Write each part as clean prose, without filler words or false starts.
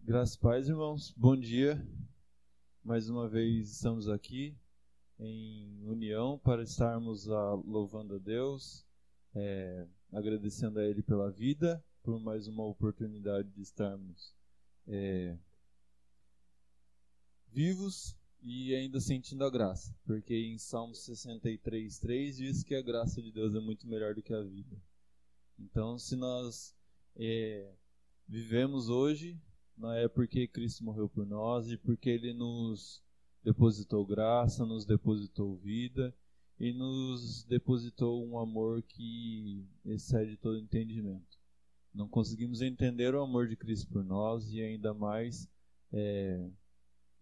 Graças e paz, irmãos. Bom dia. Mais uma vez estamos aqui em união para estarmos louvando a Deus, agradecendo a Ele pela vida, por mais uma oportunidade de estarmos vivos e ainda sentindo a graça. Porque em Salmos 63:3 diz que a graça de Deus é muito melhor do que a vida. Então, se nós vivemos hoje, não é porque Cristo morreu por nós e porque Ele nos depositou graça, nos depositou vida e nos depositou um amor que excede todo entendimento. Não conseguimos entender o amor de Cristo por nós e ainda mais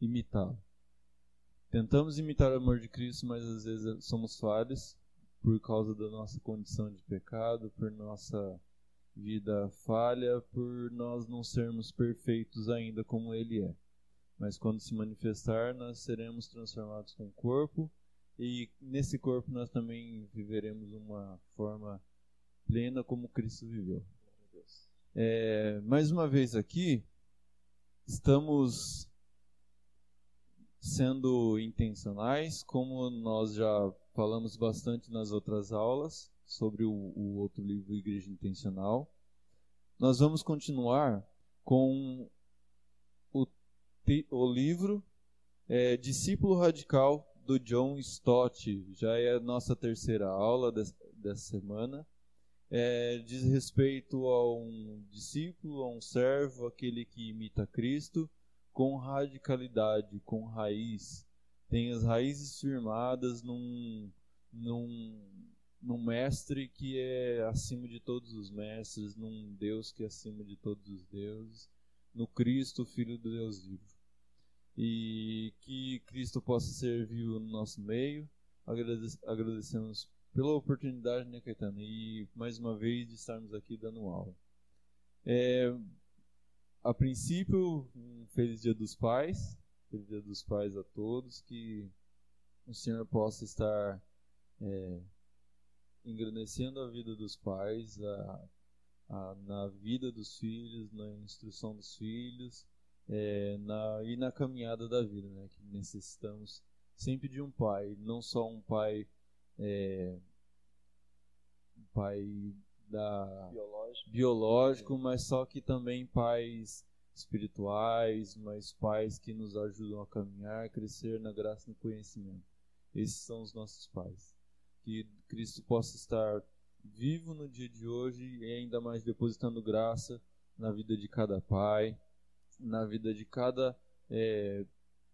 imitá-lo. Tentamos imitar o amor de Cristo, mas às vezes somos falhos por causa da nossa condição de pecado, por nossa vida falha, por nós não sermos perfeitos ainda como Ele é. Mas quando se manifestar, nós seremos transformados com o corpo, e nesse corpo nós também viveremos uma forma plena como Cristo viveu. Mais uma vez aqui, estamos sendo intencionais, como nós já falamos bastante nas outras aulas, sobre o outro livro, Igreja Intencional. Nós vamos continuar com o livro Discípulo Radical, do John Stott. Já é a nossa terceira aula dessa semana. Diz respeito a um discípulo, a um servo, aquele que imita Cristo com radicalidade, com raiz. Tem as raízes firmadas num mestre que é acima de todos os mestres, num Deus que é acima de todos os deuses, no Cristo, Filho do Deus vivo. E que Cristo possa ser vivo no nosso meio. Agradecemos pela oportunidade, né, Caetano? E mais uma vez de estarmos aqui dando aula. A princípio, um feliz Dia dos Pais. Feliz Dia dos Pais a todos. Que o Senhor possa estar engrandecendo a vida dos pais, na vida dos filhos, na instrução dos filhos, e na caminhada da vida, né? Que necessitamos sempre de um pai, não só um pai biológico, mas só que também pais espirituais, mas pais que nos ajudam a caminhar, crescer na graça e no conhecimento. Esses são os nossos pais. Que Cristo possa estar vivo no dia de hoje e ainda mais depositando graça na vida de cada pai, na vida de cada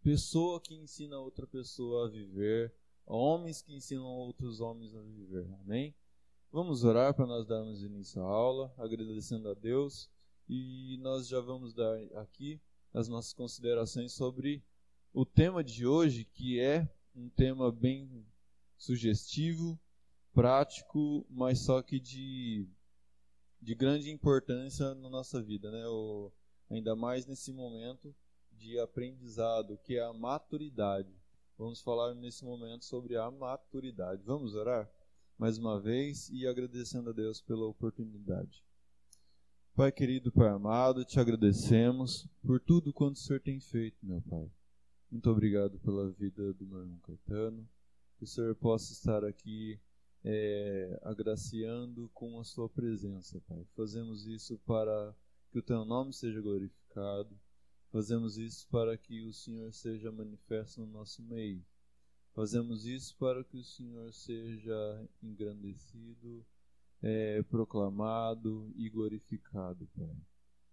pessoa que ensina outra pessoa a viver, homens que ensinam outros homens a viver. Amém? Vamos orar para nós darmos início à aula, agradecendo a Deus, e nós já vamos dar aqui as nossas considerações sobre o tema de hoje, que é um tema bem sugestivo, prático, mas só que de grande importância na nossa vida, né? Ainda mais nesse momento de aprendizado, que é a maturidade. Vamos falar nesse momento sobre a maturidade. Vamos orar mais uma vez e agradecendo a Deus pela oportunidade. Pai querido, Pai amado, te agradecemos por tudo quanto o Senhor tem feito, meu Pai. Muito obrigado pela vida do meu irmão Caetano. Que o Senhor possa estar aqui agraciando com a sua presença, Pai. Fazemos isso para que o Teu nome seja glorificado. Fazemos isso para que o Senhor seja manifesto no nosso meio. Fazemos isso para que o Senhor seja engrandecido, proclamado e glorificado, Pai.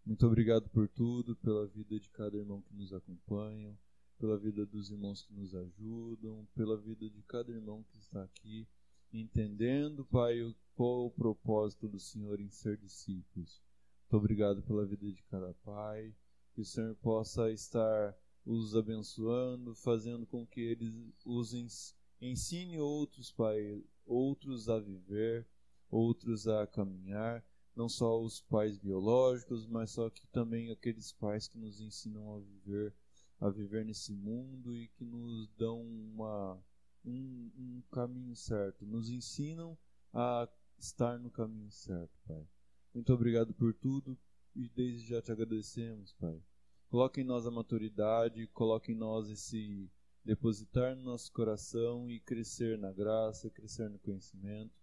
Muito obrigado por tudo, pela vida de cada irmão que nos acompanha, pela vida dos irmãos que nos ajudam, pela vida de cada irmão que está aqui, entendendo, Pai, qual o propósito do Senhor em ser discípulos. Muito obrigado pela vida de cada pai, que o Senhor possa estar os abençoando, fazendo com que eles ensine outros, Pai, outros a viver, outros a caminhar, não só os pais biológicos, mas só que também aqueles pais que nos ensinam a viver nesse mundo e que nos dão um caminho certo, nos ensinam a estar no caminho certo, Pai. Muito obrigado por tudo e desde já te agradecemos, Pai. Coloque em nós a maturidade, coloque em nós esse depositar no nosso coração e crescer na graça, crescer no conhecimento,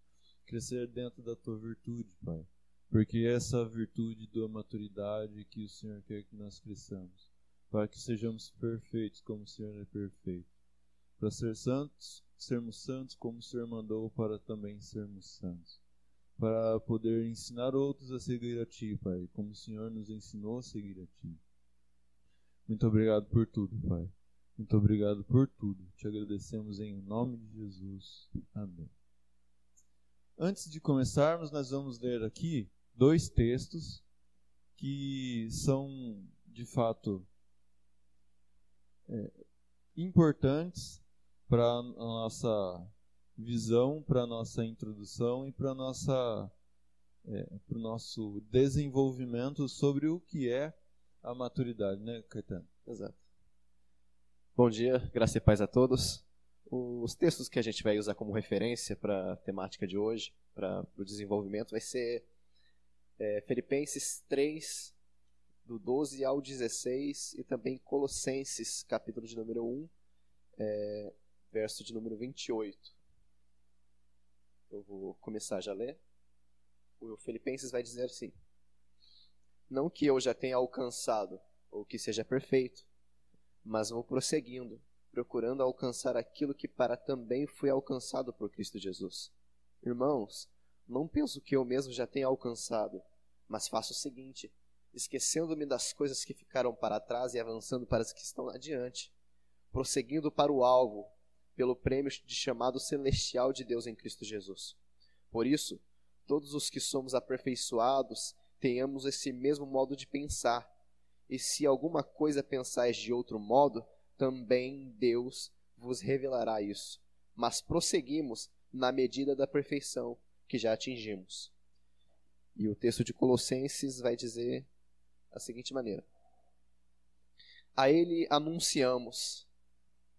crescer dentro da tua virtude, Pai. Porque essa virtude da maturidade que o Senhor quer que nós cresçamos, para que sejamos perfeitos como o Senhor é perfeito. Para ser santos, sermos santos como o Senhor mandou para também sermos santos. Para poder ensinar outros a seguir a Ti, Pai, como o Senhor nos ensinou a seguir a Ti. Muito obrigado por tudo, Pai. Muito obrigado por tudo. Te agradecemos em nome de Jesus. Amém. Antes de começarmos, nós vamos ler aqui 2 textos que são, de fato, importantes para a nossa visão, para a nossa introdução e para o nosso desenvolvimento sobre o que é a maturidade, né, Caetano? Exato. Bom dia, graça e paz a todos. Os textos que a gente vai usar como referência para a temática de hoje, para o desenvolvimento, vai ser Filipenses 3, do 12 ao 16, e também Colossenses, capítulo de número 1, verso de número 28. Eu vou começar já a ler. O Filipenses vai dizer assim: não que eu já tenha alcançado, ou que seja perfeito, mas vou prosseguindo, procurando alcançar aquilo que para também fui alcançado por Cristo Jesus. Irmãos, não penso que eu mesmo já tenha alcançado, mas faço o seguinte: esquecendo-me das coisas que ficaram para trás e avançando para as que estão adiante, prosseguindo para o alvo, pelo prêmio de chamado celestial de Deus em Cristo Jesus. Por isso, todos os que somos aperfeiçoados, tenhamos esse mesmo modo de pensar. E se alguma coisa pensais de outro modo, também Deus vos revelará isso. Mas prosseguimos na medida da perfeição que já atingimos. E o texto de Colossenses vai dizer da seguinte maneira: a ele anunciamos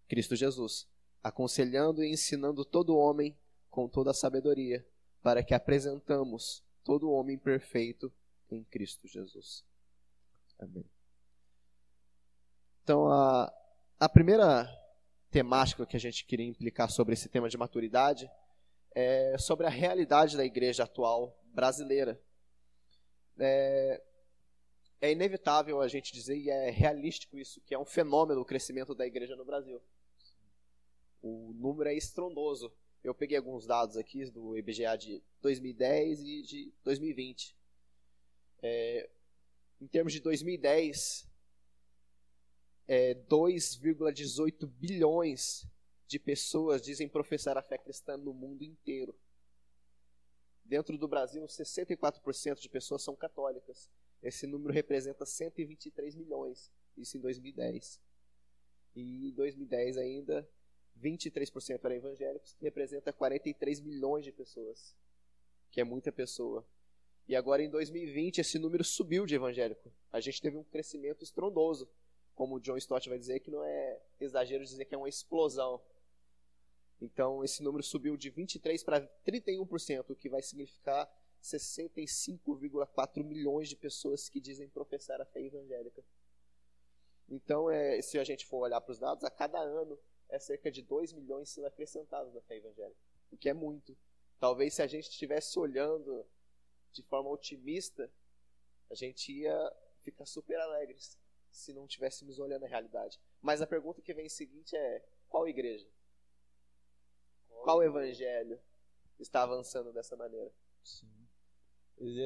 Cristo Jesus, aconselhando e ensinando todo homem com toda a sabedoria, para que apresentamos todo homem perfeito em Cristo Jesus. Amém. Então, a primeira temática que a gente queria implicar sobre esse tema de maturidade é sobre a realidade da igreja atual brasileira. É inevitável a gente dizer, e é realístico isso, que é um fenômeno o crescimento da igreja no Brasil. O número é estrondoso. Eu peguei alguns dados aqui do IBGE de 2010 e de 2020. Em termos de 2010, 2,18 bilhões de pessoas dizem professar a fé cristã no mundo inteiro. Dentro do Brasil, 64% de pessoas são católicas. Esse número representa 123 milhões, isso em 2010. E em 2010 ainda, 23% eram evangélicos, que representa 43 milhões de pessoas, que é muita pessoa. E agora em 2020 esse número subiu de evangélico. A gente teve um crescimento estrondoso. Como o John Stott vai dizer, que não é exagero dizer que é uma explosão. Então esse número subiu de 23% para 31%, o que vai significar 65,4 milhões de pessoas que dizem professar a fé evangélica. Então, se a gente for olhar para os dados, a cada ano é cerca de 2 milhões sendo acrescentados na fé evangélica, o que é muito. Talvez se a gente estivesse olhando de forma otimista, a gente ia ficar super alegres se não estivéssemos olhando a realidade. Mas a pergunta que vem seguinte é: qual igreja? Qual evangelho está avançando dessa maneira? Sim. Ele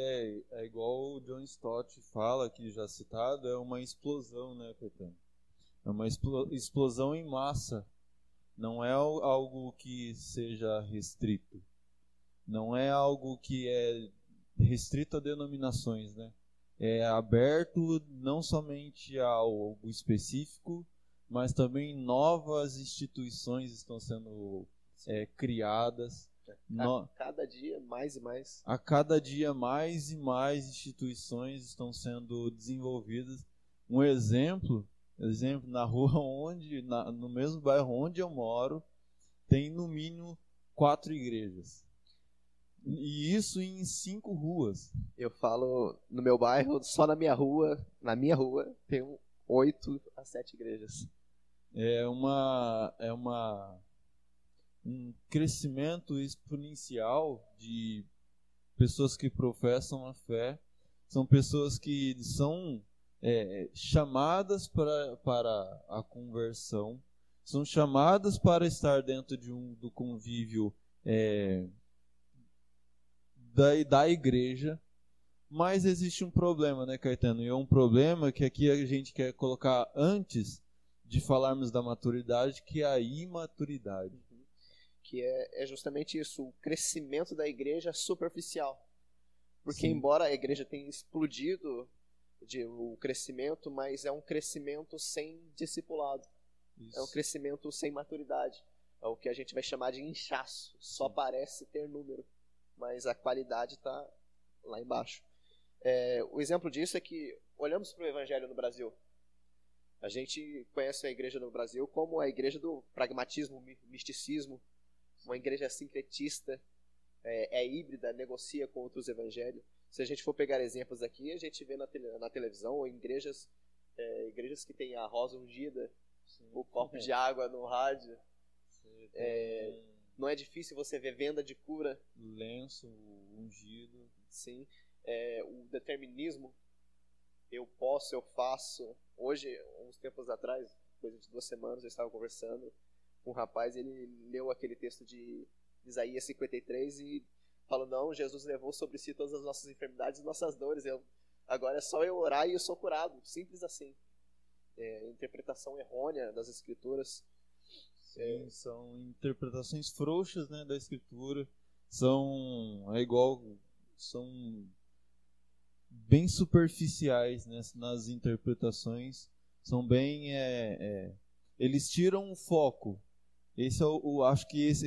é igual o John Stott fala, aqui já citado, é uma explosão, né, Caetano? É uma explosão em massa. Não é algo que seja restrito. Não é algo que é restrito a denominações, né? É aberto não somente a algo específico, mas também novas instituições estão sendo criadas. A cada dia mais e mais. A cada dia mais e mais instituições estão sendo desenvolvidas. Um exemplo na rua no mesmo bairro onde eu moro, tem no mínimo 4 igrejas. E isso em 5 ruas. Eu falo, no meu bairro, só na minha rua tem 8 a 7 igrejas. É um crescimento exponencial de pessoas que professam a fé. São pessoas que são chamadas para a conversão, são chamadas para estar dentro do convívio da igreja. Mas existe um problema, né, Caetano? E é um problema que aqui a gente quer colocar antes de falarmos da maturidade, que é a imaturidade. Que é justamente isso, o crescimento da igreja superficial. Porque Sim. embora a igreja tenha explodido o crescimento, mas é um crescimento sem discipulado. Isso. É um crescimento sem maturidade. É o que a gente vai chamar de inchaço. Só parece ter número, mas a qualidade está lá embaixo. O exemplo disso é que olhamos para o evangelho no Brasil. A gente conhece a igreja no Brasil como a igreja do pragmatismo, misticismo, uma igreja sincretista, híbrida, negocia com outros evangelhos. Se a gente for pegar exemplos aqui, a gente vê na televisão ou em igrejas que tem a rosa ungida, sim, o copo de água no rádio. Não é difícil você ver venda de cura. Lenço ungido. Sim. O determinismo, eu posso, eu faço. Hoje, uns tempos atrás, coisa de 2 semanas, eu estava conversando com um rapaz, ele leu aquele texto de Isaías 53 e falou, não, Jesus levou sobre si todas as nossas enfermidades e nossas dores, agora é só eu orar e eu sou curado, simples assim. Interpretação errônea das escrituras. Sim, são interpretações frouxas, né, da escritura, são bem superficiais, né, nas interpretações, são bem eles tiram o foco. Esse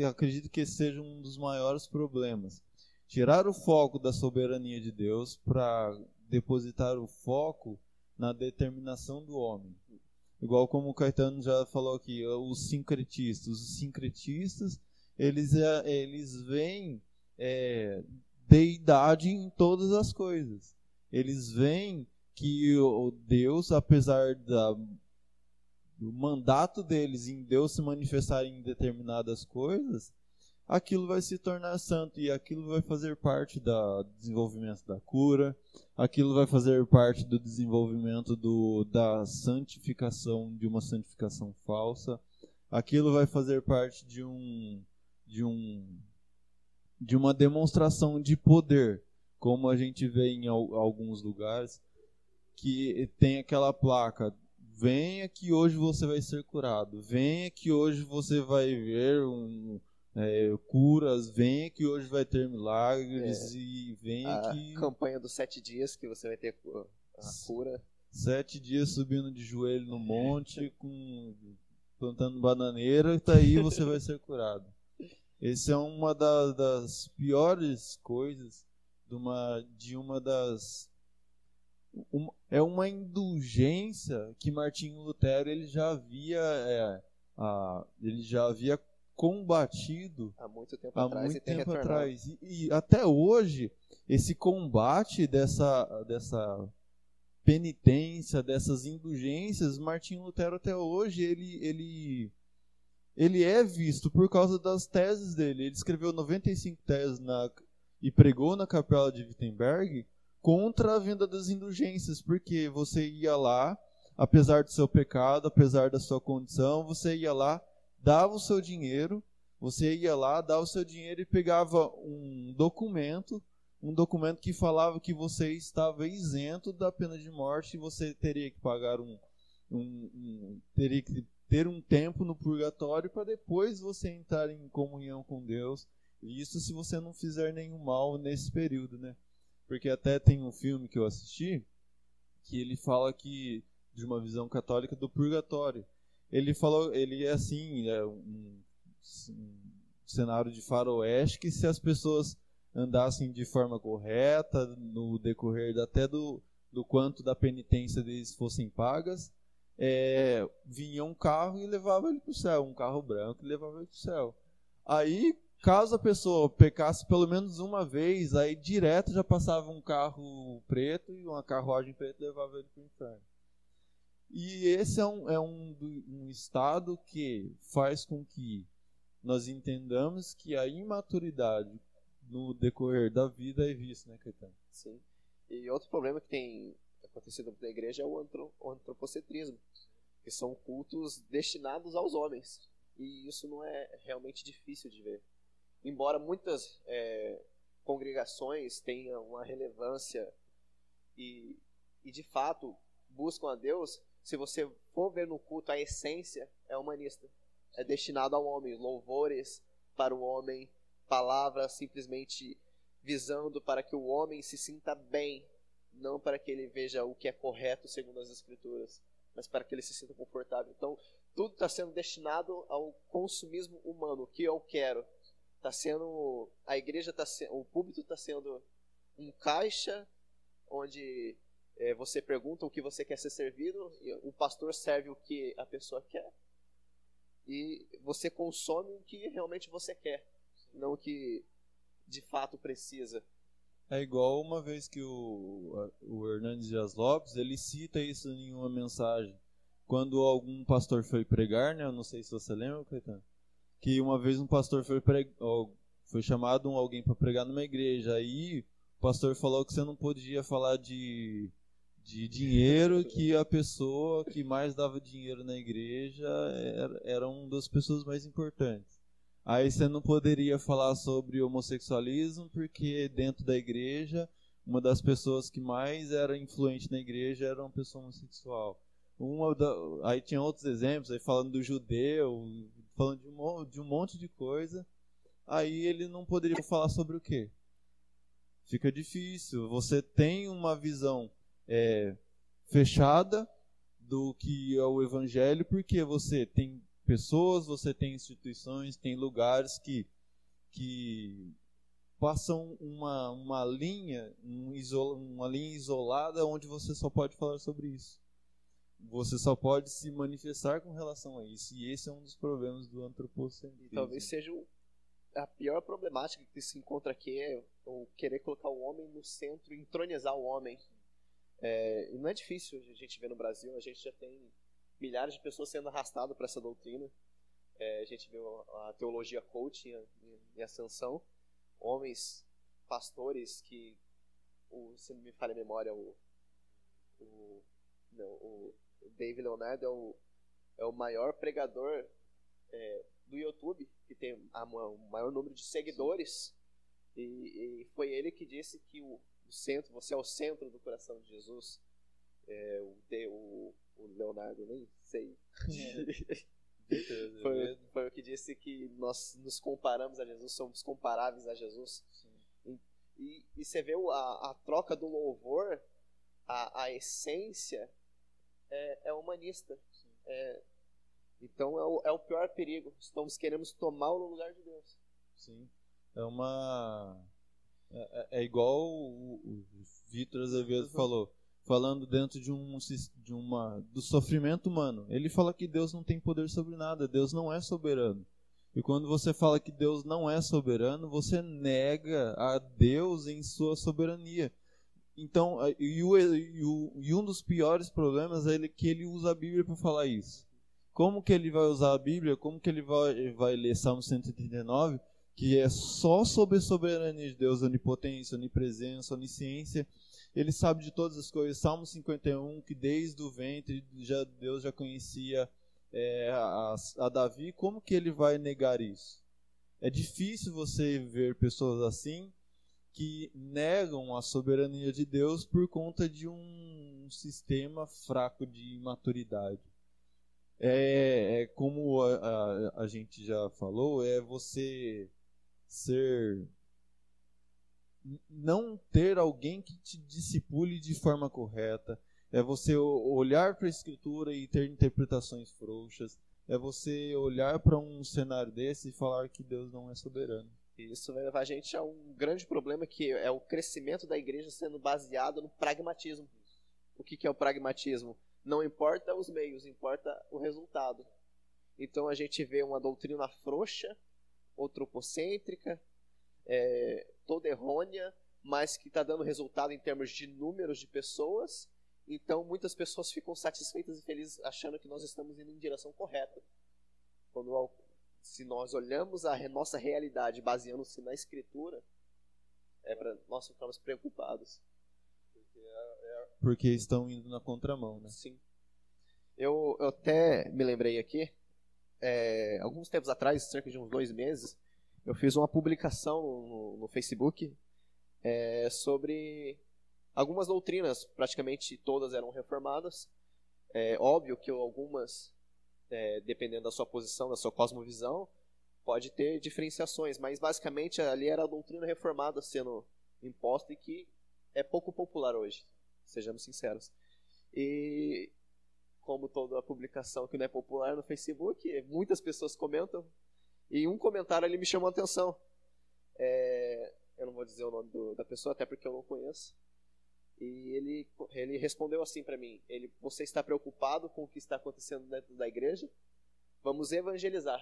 acredito que esse seja um dos maiores problemas. Tirar o foco da soberania de Deus para depositar o foco na determinação do homem. Igual como o Caetano já falou aqui, os sincretistas, eles veem deidade em todas as coisas. Eles veem que o Deus, apesar do mandato deles em Deus se manifestar em determinadas coisas, aquilo vai se tornar santo e aquilo vai fazer parte do desenvolvimento da cura, aquilo vai fazer parte do desenvolvimento da santificação, de uma santificação falsa, aquilo vai fazer parte de uma demonstração de poder, como a gente vê em alguns lugares, que tem aquela placa: venha que hoje você vai ser curado, venha que hoje você vai ver curas, venha que hoje vai ter milagres, e venha que... A campanha dos 7 dias que você vai ter a cura. 7 dias subindo de joelho no monte, plantando bananeira, e aí você vai ser curado. Essa é uma das piores coisas é uma indulgência que Martinho Lutero ele já havia combatido há muito tempo atrás. E até hoje esse combate dessa penitência, dessas indulgências, Martinho Lutero até hoje ele é visto por causa das teses dele. Ele escreveu 95 teses e pregou na Capela de Wittenberg contra a venda das indulgências, porque você ia lá, apesar do seu pecado, apesar da sua condição, você ia lá, dava o seu dinheiro, e pegava um documento que falava que você estava isento da pena de morte e você teria que pagar teria que ter um tempo no purgatório para depois você entrar em comunhão com Deus. Isso se você não fizer nenhum mal nesse período, né? Porque até tem um filme que eu assisti que ele fala de uma visão católica do purgatório. Ele é assim, um cenário de faroeste, que se as pessoas andassem de forma correta no decorrer até do quanto da penitência deles fossem pagas, vinha um carro e levava ele para o céu, um carro branco e levava ele para o céu. Aí, caso a pessoa pecasse pelo menos uma vez, aí direto já passava um carro preto e uma carruagem preta e levava ele para o inferno. E esse um estado que faz com que nós entendamos que a imaturidade no decorrer da vida é vista, né, Caetano? Sim. E outro problema que tem acontecido na igreja é o antropocentrismo, que são cultos destinados aos homens. E isso não é realmente difícil de ver. Embora muitas congregações tenham uma relevância e de fato buscam a Deus, se você for ver no culto, a essência é humanista. É destinado ao homem, louvores para o homem, palavras simplesmente visando para que o homem se sinta bem, não para que ele veja o que é correto segundo as Escrituras, mas para que ele se sinta confortável. Então, tudo está sendo destinado ao consumismo humano, o que eu quero. A igreja o púlpito está sendo um caixa onde você pergunta o que você quer ser servido, e o pastor serve o que a pessoa quer, e você consome o que realmente você quer, não o que de fato precisa. É igual uma vez que o Hernandes Dias Lopes, ele cita isso em uma mensagem. Quando algum pastor foi pregar, né? Eu não sei se você lembra, Caetano, que uma vez um pastor foi chamado alguém para pregar numa igreja. Aí o pastor falou que você não podia falar de dinheiro, que a pessoa que mais dava dinheiro na igreja era uma das pessoas mais importantes. Aí você não poderia falar sobre homossexualismo, porque dentro da igreja, uma das pessoas que mais era influente na igreja era uma pessoa homossexual. Aí tinha outros exemplos, aí falando do judeu, falando de um monte de coisa. Aí ele não poderia falar sobre o quê? Fica difícil. Você tem uma visão fechada do que é o evangelho, porque você tem pessoas, você tem instituições, tem lugares que passam uma linha isolada onde você só pode falar sobre isso. Você só pode se manifestar com relação a isso. E esse é um dos problemas do antropocentrismo. E talvez seja a pior problemática que se encontra aqui, é o querer colocar o homem no centro, entronizar o homem. E não é difícil a gente ver no Brasil, a gente já tem milhares de pessoas sendo arrastadas para essa doutrina. A gente viu a teologia coaching em ascensão, homens, pastores que, se não me falha a memória, o David Leonardo é o maior pregador do YouTube, que tem o maior número de seguidores, e foi ele que disse que o centro, você é o centro do coração de Jesus. O Leonardo, nem sei. Foi o que disse que nós nos comparamos a Jesus, somos comparáveis a Jesus. E você vê a troca do louvor, a essência é humanista. Então é o pior perigo. Queremos tomar o lugar de Deus. Sim. É igual o Vitor Azevedo falou, falando dentro do sofrimento humano. Ele fala que Deus não tem poder sobre nada, Deus não é soberano. E quando você fala que Deus não é soberano, você nega a Deus em sua soberania. Então, um dos piores problemas é que ele usa a Bíblia para falar isso. Como que ele vai usar a Bíblia? Como que ele vai ler Salmo 139, que é só sobre a soberania de Deus, onipotência, onipresença, onisciência? Ele sabe de todas as coisas. Salmo 51, que desde o ventre Deus já conhecia a Davi. Como que ele vai negar isso? É difícil você ver pessoas assim, que negam a soberania de Deus por conta de um sistema fraco de maturidade. Como a gente já falou, é você não ter alguém que te discipule de forma correta, é você olhar para a Escritura e ter interpretações frouxas, é você olhar para um cenário desse e falar que Deus não é soberano. Isso vai levar a gente a um grande problema, que é o crescimento da igreja sendo baseado no pragmatismo. O que é o pragmatismo? Não importa os meios, importa o resultado. Então a gente vê uma doutrina frouxa, antropocêntrica, toda errônea, mas que está dando resultado em termos de números de pessoas, Então, muitas pessoas ficam satisfeitas e felizes achando que nós estamos indo em direção correta. Se nós olhamos a nossa realidade baseando-se na Escritura, é para nós ficarmos preocupados. Porque estão indo na contramão, né? Sim. Eu até me lembrei aqui, alguns tempos atrás, cerca de uns 2 meses, eu fiz uma publicação no Facebook sobre algumas doutrinas, praticamente todas eram reformadas. Óbvio que algumas, dependendo da sua posição, da sua cosmovisão, pode ter diferenciações, mas basicamente ali era a doutrina reformada sendo imposta e que é pouco popular hoje, sejamos sinceros. E como toda publicação que não é popular no Facebook, muitas pessoas comentam, e um comentário ali me chamou a atenção. Eu não vou dizer o nome da pessoa, até porque eu não conheço. E ele respondeu assim para mim: você está preocupado com o que está acontecendo dentro da igreja? Vamos evangelizar.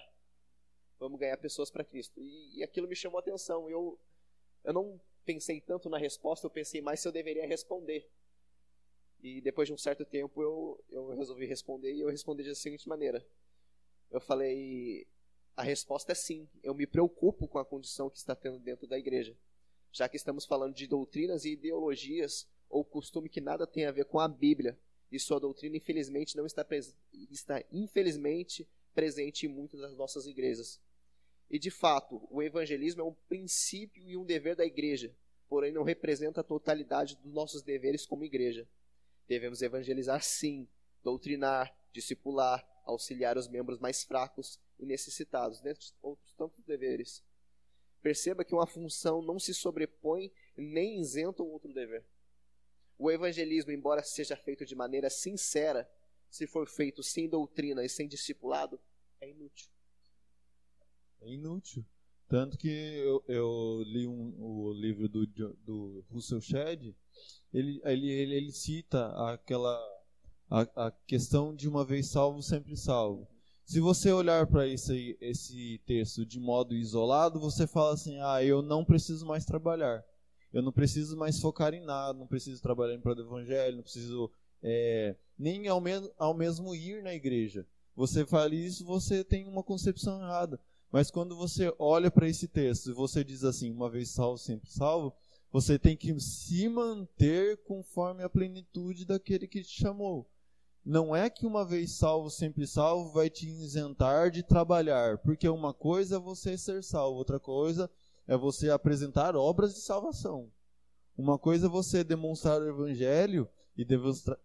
Vamos ganhar pessoas para Cristo. E aquilo me chamou a atenção. Eu não pensei tanto na resposta, eu pensei mais se eu deveria responder. E depois de um certo tempo eu resolvi responder, e eu respondi da seguinte maneira. Eu falei: a resposta é sim, eu me preocupo com a condição que está tendo dentro da igreja, já que estamos falando de doutrinas e ideologias ou costume que nada tem a ver com a Bíblia, e sua doutrina infelizmente não está infelizmente presente em muitas das nossas igrejas. E de fato, o evangelismo é um princípio e um dever da igreja, porém não representa a totalidade dos nossos deveres como igreja. Devemos evangelizar sim, doutrinar, discipular, auxiliar os membros mais fracos e necessitados, dentre outros tantos deveres. Perceba que uma função não se sobrepõe nem isenta um outro dever. O evangelismo, embora seja feito de maneira sincera, se for feito sem doutrina e sem discipulado, é inútil. É inútil. Tanto que eu li o livro do Russell Shedd. Ele cita a questão de uma vez salvo, sempre salvo. Se você olhar para esse texto de modo isolado, você fala assim: eu não preciso mais trabalhar, eu não preciso mais focar em nada, não preciso trabalhar em prol do evangelho, não preciso nem ao mesmo ir na igreja. Você fala isso, você tem uma concepção errada. Mas quando você olha para esse texto e você diz assim: uma vez salvo, sempre salvo, você tem que se manter conforme a plenitude daquele que te chamou. Não é que uma vez salvo, sempre salvo vai te isentar de trabalhar, porque uma coisa é você ser salvo, outra coisa é você apresentar obras de salvação. Uma coisa é você demonstrar o evangelho e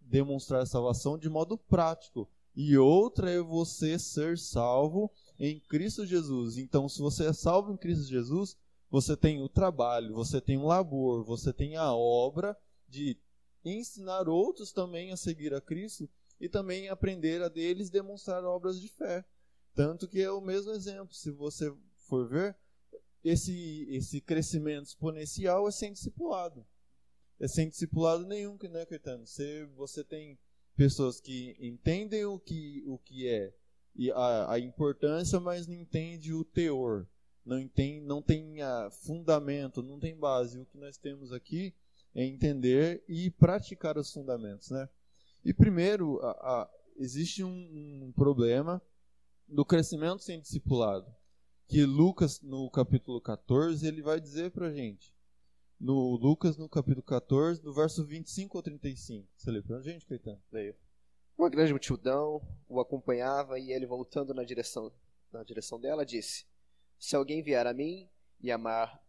demonstrar a salvação de modo prático, e outra é você ser salvo em Cristo Jesus. Então, se você é salvo em Cristo Jesus, você tem o trabalho, você tem o labor, você tem a obra de ensinar outros também a seguir a Cristo e também aprender a deles demonstrar obras de fé. Tanto que é o mesmo exemplo. Se você for ver, esse crescimento exponencial é sem discipulado. É sem discipulado nenhum, né, Caetano? Você tem pessoas que entendem o que é e a importância, mas não entende o teor. Não tem fundamento, não tem base. O que nós temos aqui é entender e praticar os fundamentos, né? E primeiro, existe um problema do crescimento sem discipulado, que Lucas, no capítulo 14, ele vai dizer pra gente. Lucas, no capítulo 14, do verso 25 ao 35. Você lê pra gente, Caetano? Leio. Uma grande multidão o acompanhava, e ele, voltando na direção dela, disse: se alguém vier a mim e amar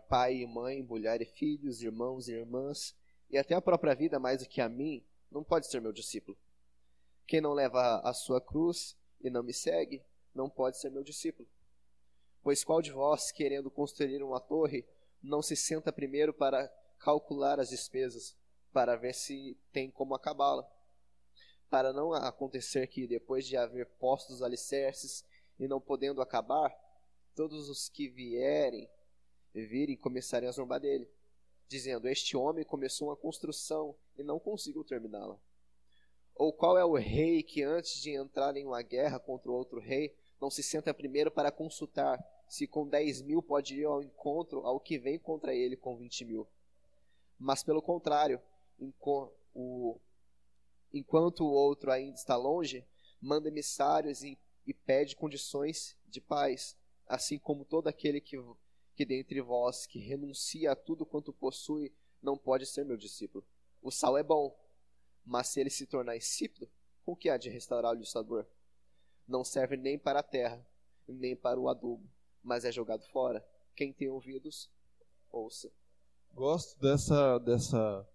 pai e mãe, mulher e filhos, irmãos e irmãs, e até a própria vida mais do que a mim, não pode ser meu discípulo. Quem não leva a sua cruz e não me segue, não pode ser meu discípulo. Pois qual de vós, querendo construir uma torre, não se senta primeiro para calcular as despesas, para ver se tem como acabá-la? Para não acontecer que, depois de haver posto os alicerces e não podendo acabar, todos os que virem começarem a zombar dele, dizendo: este homem começou uma construção e não conseguiu terminá-la. Ou qual é o rei que, antes de entrar em uma guerra contra outro rei, não se senta primeiro para consultar se com 10.000 pode ir ao encontro ao que vem contra ele com 20.000? Mas pelo contrário, enquanto o outro ainda está longe, manda emissários e pede condições de paz, assim como todo aquele que dentre vós que renuncia a tudo quanto possui não pode ser meu discípulo. O sal é bom, mas se ele se tornar insípido, com que há de restaurar-lhe o sabor? Não serve nem para a terra, nem para o adubo, mas é jogado fora. Quem tem ouvidos, ouça. Gosto dessa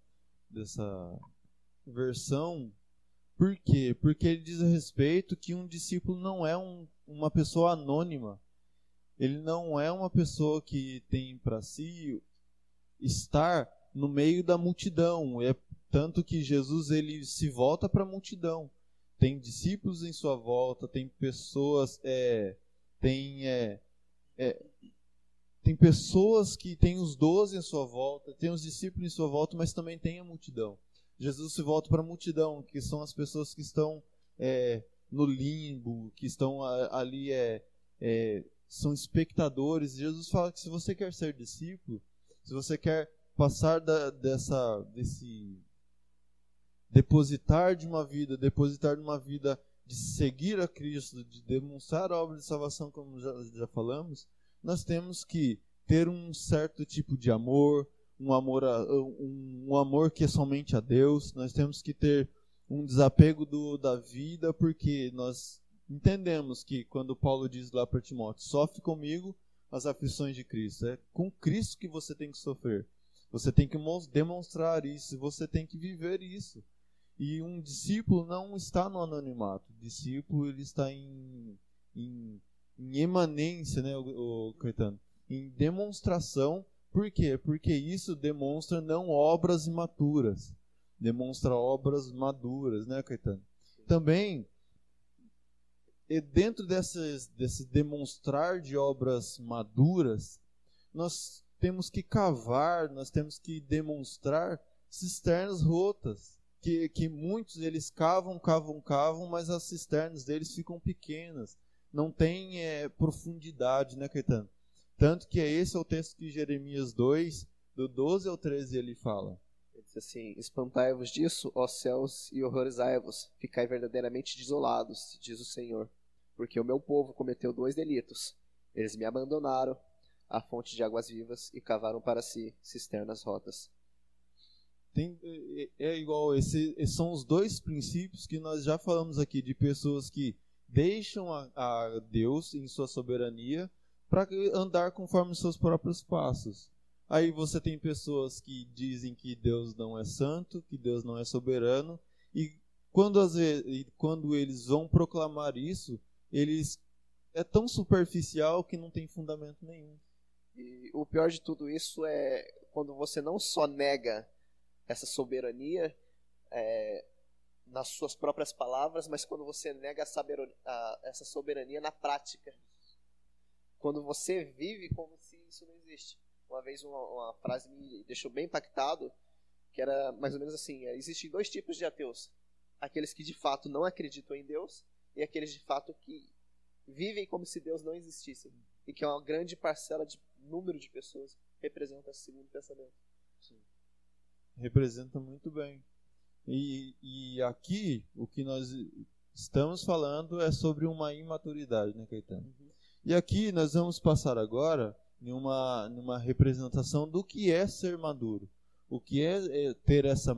versão. Por quê? Porque ele diz a respeito que um discípulo não é uma pessoa anônima. Ele não é uma pessoa que tem para si estar no meio da multidão. É tanto que Jesus ele se volta para a multidão. Tem discípulos em sua volta, tem pessoas, tem pessoas que têm os 12 em sua volta, tem os discípulos em sua volta, mas também tem a multidão. Jesus se volta para a multidão, que são as pessoas que estão no limbo, que estão ali, são espectadores. Jesus fala que se você quer ser discípulo, se você quer passar desse depositar de uma vida de seguir a Cristo, de demonstrar a obra de salvação, como já falamos, nós temos que ter um certo tipo de amor, um amor que é somente a Deus. Nós temos que ter um desapego da vida, porque nós entendemos que quando Paulo diz lá para Timóteo, sofre comigo as aflições de Cristo, é com Cristo que você tem que sofrer. Você tem que demonstrar isso, você tem que viver isso. E um discípulo não está no anonimato. O discípulo ele está em emanência, né, o Caetano? Em demonstração. Por quê? Porque isso demonstra não obras imaturas, demonstra obras maduras, né, Caetano? Também, dentro desse demonstrar de obras maduras, nós temos que cavar, nós temos que demonstrar cisternas rotas, que muitos eles cavam, mas as cisternas deles ficam pequenas, não tem profundidade, né, Caetano? Tanto que esse é o texto que Jeremias 2, do 12 ao 13, ele fala. Ele diz assim: espantai-vos disso, ó céus, e horrorizai-vos, ficai verdadeiramente desolados, diz o Senhor, porque o meu povo cometeu 2 delitos. Eles me abandonaram, a fonte de águas vivas, e cavaram para si cisternas rotas. Igual, esses são os 2 princípios que nós já falamos aqui, de pessoas que deixam a Deus em sua soberania para andar conforme os seus próprios passos. Aí você tem pessoas que dizem que Deus não é santo, que Deus não é soberano, e quando eles vão proclamar isso, é tão superficial que não tem fundamento nenhum. E o pior de tudo isso é quando você não só nega essa soberania nas suas próprias palavras, mas quando você nega essa soberania na prática. Quando você vive como se isso não existe. Uma vez uma frase me deixou bem impactado, que era mais ou menos assim: existem 2 tipos de ateus. Aqueles que de fato não acreditam em Deus e aqueles de fato que vivem como se Deus não existisse. E que é uma grande parcela de número de pessoas representa esse segundo pensamento. Sim. Representa muito bem. E aqui o que nós estamos falando é sobre uma imaturidade, né, Caetano? Uhum. E aqui nós vamos passar agora numa representação do que é ser maduro. O que é ter essa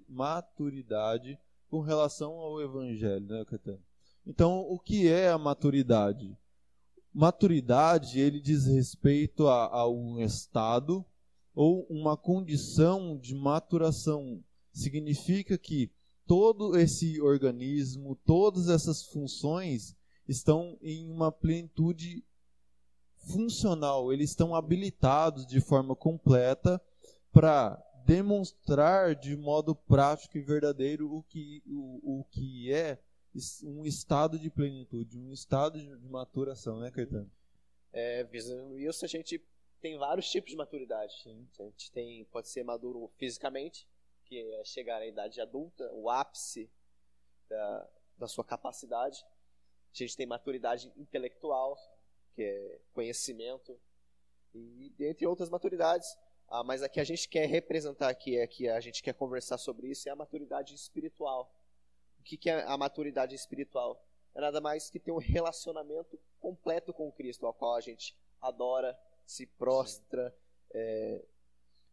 maturidade com relação ao Evangelho, né, Caetano? Então, o que é a maturidade? Maturidade, ele diz respeito a um estado ou uma condição de maturação. Significa que todo esse organismo, todas essas funções estão em uma plenitude funcional, eles estão habilitados de forma completa para demonstrar de modo prático e verdadeiro o que é um estado de plenitude, um estado de maturação, né, Caetano? Visando isso, a gente tem vários tipos de maturidade. Sim. A gente pode ser maduro fisicamente, que é chegar à idade adulta, o ápice da sua capacidade. A gente tem maturidade intelectual, que é conhecimento, e dentre outras maturidades, Mas aqui a gente quer representar aqui a gente quer conversar sobre isso, é a maturidade espiritual. O que é a maturidade espiritual? É nada mais que ter um relacionamento completo com Cristo, ao qual a gente adora, se prostra,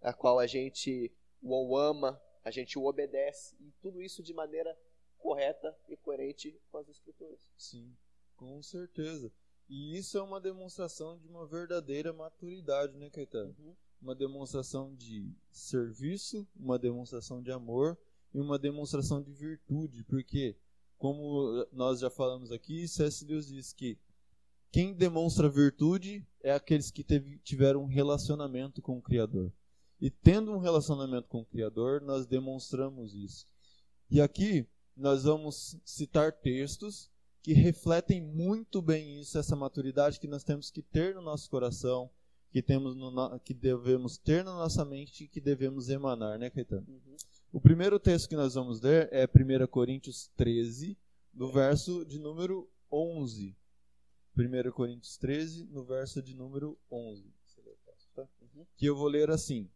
a qual a gente o ama, a gente o obedece, e tudo isso de maneira correta e coerente com as Escrituras. Sim, com certeza. E isso é uma demonstração de uma verdadeira maturidade, né, Caetano? Uhum. Uma demonstração de serviço, uma demonstração de amor e uma demonstração de virtude, porque, como nós já falamos aqui, C.S. Lewis diz que quem demonstra virtude é aqueles que tiveram um relacionamento com o Criador. E tendo um relacionamento com o Criador, nós demonstramos isso. E aqui nós vamos citar textos que refletem muito bem isso, essa maturidade que nós temos que ter no nosso coração, que devemos ter na nossa mente e que devemos emanar, né, Caetano? Uhum. O primeiro texto que nós vamos ler é 1 Coríntios 13, do verso de número 11. 1 Coríntios 13, no verso de número 11. Uhum. Que eu vou ler assim.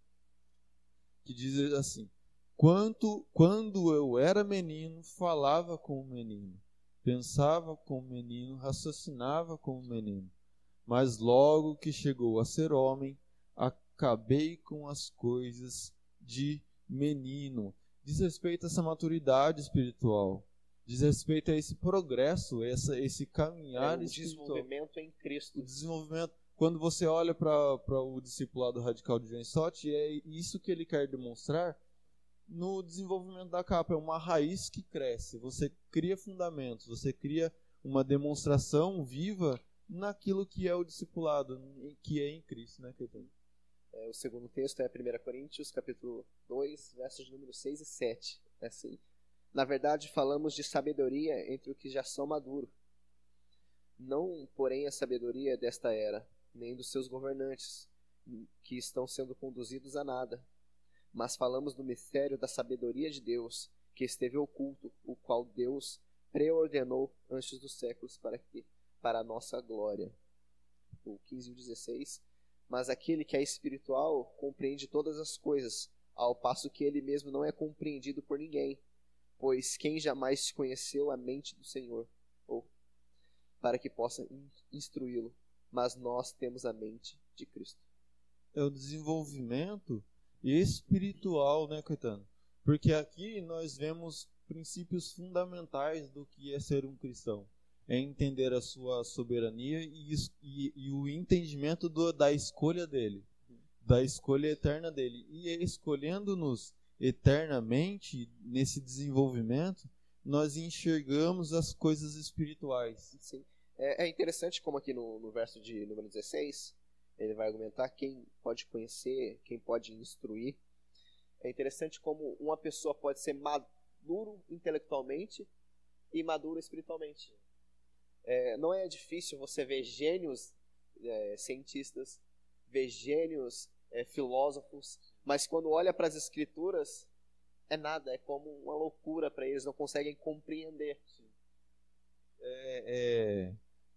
Que diz assim: Quando eu era menino, falava como menino, pensava como menino, raciocinava como menino. Mas logo que chegou a ser homem, acabei com as coisas de menino. Diz respeito a essa maturidade espiritual. Diz respeito a esse progresso, esse caminhar espiritual. O desenvolvimento em Cristo. O desenvolvimento. Quando você olha para o discipulado radical de John Stott, é isso que ele quer demonstrar no desenvolvimento da capa. É uma raiz que cresce. Você cria fundamentos, você cria uma demonstração viva naquilo que é o discipulado, que é em Cristo, né, Caetano? O segundo texto é 1 Coríntios, capítulo 2, versos de número 6 e 7. É assim: na verdade, falamos de sabedoria entre os que já são maduros. Não, porém, a sabedoria desta era, nem dos seus governantes, que estão sendo conduzidos a nada. Mas falamos do mistério da sabedoria de Deus, que esteve oculto, o qual Deus preordenou antes dos séculos para a nossa glória. O 15 e o 16. Mas aquele que é espiritual compreende todas as coisas, ao passo que ele mesmo não é compreendido por ninguém. Pois quem jamais conheceu a mente do Senhor, ou para que possa instruí-lo, mas nós temos a mente de Cristo. É o desenvolvimento espiritual, né, Caetano? Porque aqui nós vemos princípios fundamentais do que é ser um cristão. É entender a sua soberania e o entendimento da escolha dele, da escolha eterna dele. E escolhendo-nos eternamente nesse desenvolvimento, nós enxergamos as coisas espirituais. Sim. É interessante como aqui no verso de número 16, ele vai argumentar quem pode conhecer, quem pode instruir. É interessante como uma pessoa pode ser maduro intelectualmente e maduro espiritualmente. Não é difícil você ver gênios cientistas, ver gênios filósofos, mas quando olha para as escrituras, é nada, é como uma loucura para eles, não conseguem compreender.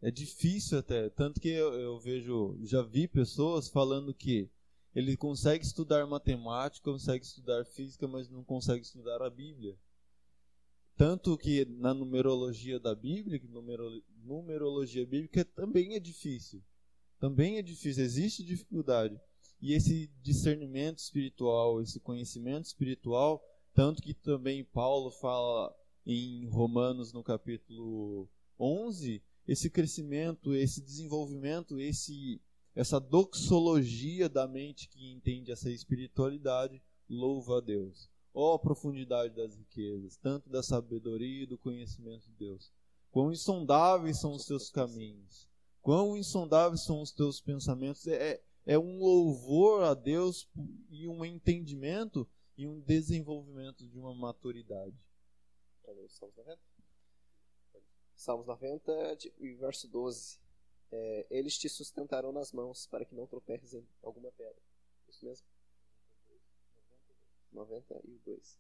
É difícil até, tanto que eu já vi pessoas falando que ele consegue estudar matemática, consegue estudar física, mas não consegue estudar a Bíblia. Tanto que na numerologia da Bíblia, numerologia bíblica também é difícil. Também é difícil, existe dificuldade. E esse discernimento espiritual, esse conhecimento espiritual, tanto que também Paulo fala em Romanos no capítulo 11, esse crescimento, esse desenvolvimento, essa doxologia da mente que entende essa espiritualidade, louva a Deus. Ó, a profundidade das riquezas, tanto da sabedoria e do conhecimento de Deus. Quão insondáveis são os teus caminhos, quão insondáveis são os teus pensamentos. É um louvor a Deus e um entendimento e um desenvolvimento de uma maturidade. Salmos 90, verso 12. Eles te sustentarão nas mãos para que não tropeces em alguma pedra. Isso mesmo? 92.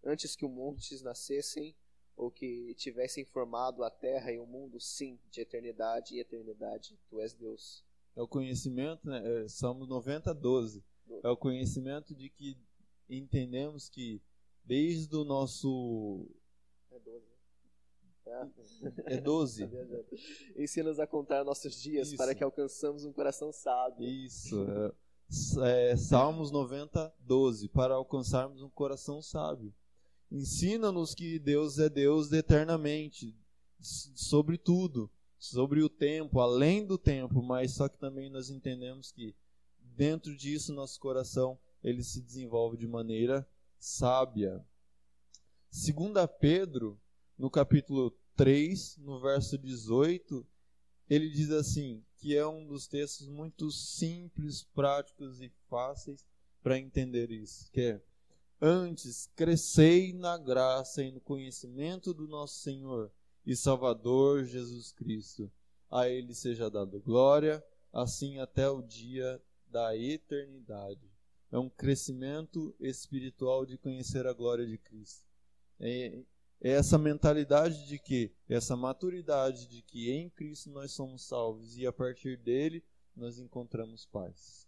Antes que os montes nascessem, ou que tivessem formado a terra e o mundo, sim, de eternidade e eternidade, tu és Deus. É o conhecimento, né? Salmos 90, 12. É o conhecimento de que entendemos que desde o nosso... É 12. Ensina-nos a contar nossos dias para que alcançamos um coração sábio. Isso. Salmos 90, 12. Para alcançarmos um coração sábio. Ensina-nos que Deus é Deus eternamente, sobre tudo, sobre o tempo, além do tempo, mas só que também nós entendemos que dentro disso nosso coração ele se desenvolve de maneira sábia. 2 Pedro, no capítulo 3, no verso 18, ele diz assim, que é um dos textos muito simples, práticos e fáceis para entender isso, que é: antes, crescei na graça e no conhecimento do nosso Senhor e Salvador Jesus Cristo. A Ele seja dado glória, assim até o dia da eternidade. É um crescimento espiritual de conhecer a glória de Cristo. É essa mentalidade de que, essa maturidade de que em Cristo nós somos salvos e a partir dele nós encontramos paz.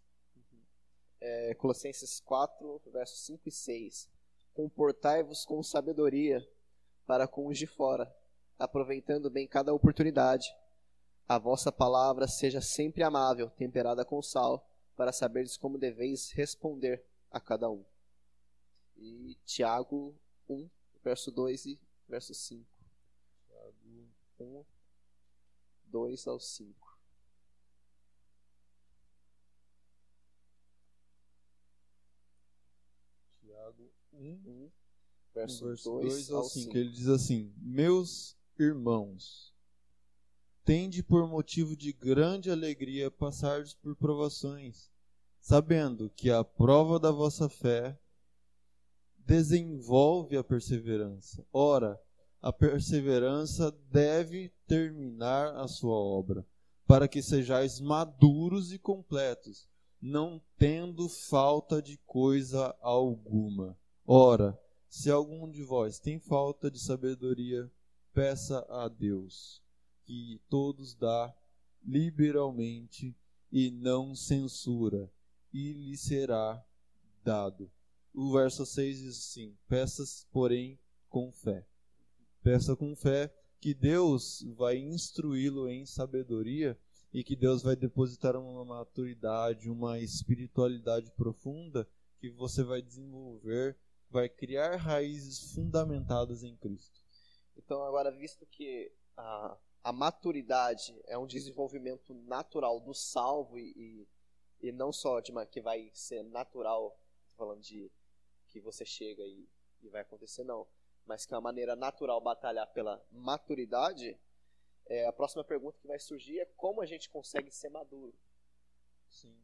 Colossenses 4, versos 5 e 6. Comportai-vos com sabedoria para com os de fora, aproveitando bem cada oportunidade. A vossa palavra seja sempre amável, temperada com sal, para saberdes como deveis responder a cada um. E Tiago 1, verso 2 e verso 5. Tiago 1, 2 ao 5. Tiago 1, verso 2 ao 5. Ele diz assim: meus irmãos, tende por motivo de grande alegria passardes por provações, sabendo que a prova da vossa fé desenvolve a perseverança. Ora, a perseverança deve terminar a sua obra, para que sejais maduros e completos, não tendo falta de coisa alguma. Ora, se algum de vós tem falta de sabedoria, peça a Deus, que todos dá liberalmente e não censura, e lhe será dado. O verso 6 diz assim: peças, porém, com fé. Peça com fé que Deus vai instruí-lo em sabedoria e que Deus vai depositar uma maturidade, uma espiritualidade profunda que você vai desenvolver, vai criar raízes fundamentadas em Cristo. Então, agora, visto que a maturidade é um desenvolvimento natural do salvo e não só que vai ser natural, falando de que você chega e vai acontecer, não, mas que é uma maneira natural batalhar pela maturidade, a próxima pergunta que vai surgir é como a gente consegue ser maduro. Sim.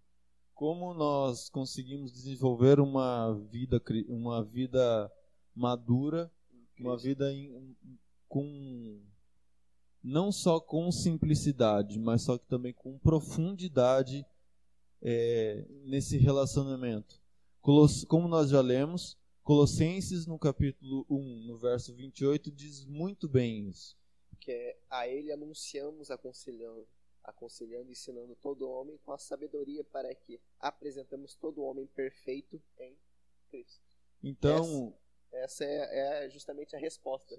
Como nós conseguimos desenvolver uma vida madura, uma vida com não só com simplicidade, mas só que também com profundidade nesse relacionamento. Como nós já lemos, Colossenses no capítulo 1, no verso 28, diz muito bem isso. Que a ele anunciamos aconselhando e ensinando todo homem com a sabedoria para que apresentamos todo homem perfeito em Cristo. Então, essa é justamente a resposta.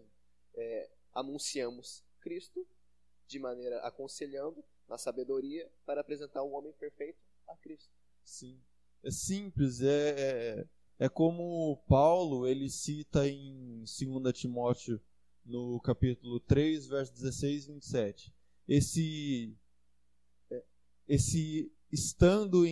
Anunciamos Cristo de maneira aconselhando na sabedoria para apresentar o homem perfeito a Cristo. Sim. É simples, é como Paulo, ele cita em 2 Timóteo, no capítulo 3, verso 16 e 27. Esse estando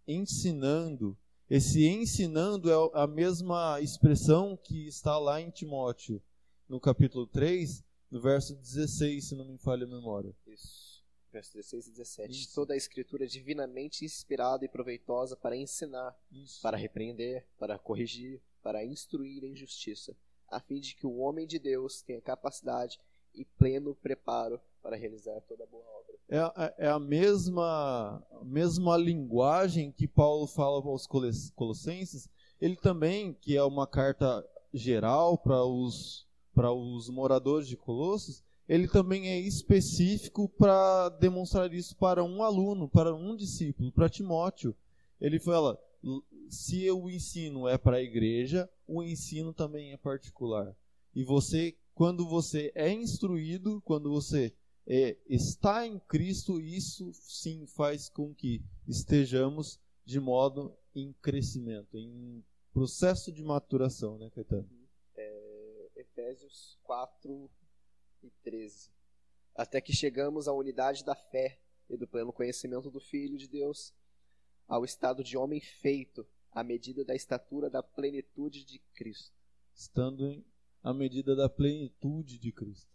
ensinando, esse ensinando é a mesma expressão que está lá em Timóteo, no capítulo 3, no verso 16, se não me falha a memória. Isso. Versos 16 e 17. Isso. Toda a escritura é divinamente inspirada e proveitosa para ensinar, para repreender, para corrigir, para instruir em justiça, a fim de que o homem de Deus tenha capacidade e pleno preparo para realizar toda boa obra. É a mesma linguagem que Paulo fala aos Colossenses. Ele também, que é uma carta geral para os moradores de Colossos, ele também é específico para demonstrar isso para um aluno, para um discípulo, para Timóteo. Ele fala: se o ensino é para a igreja, o ensino também é particular. E você, quando você é instruído, quando você está em Cristo, isso sim faz com que estejamos de modo em crescimento, em processo de maturação, né, Caetano? Efésios 4:13. Até que chegamos à unidade da fé e do pleno conhecimento do Filho de Deus, ao estado de homem feito, à medida da estatura da plenitude de Cristo. Estando à medida da plenitude de Cristo.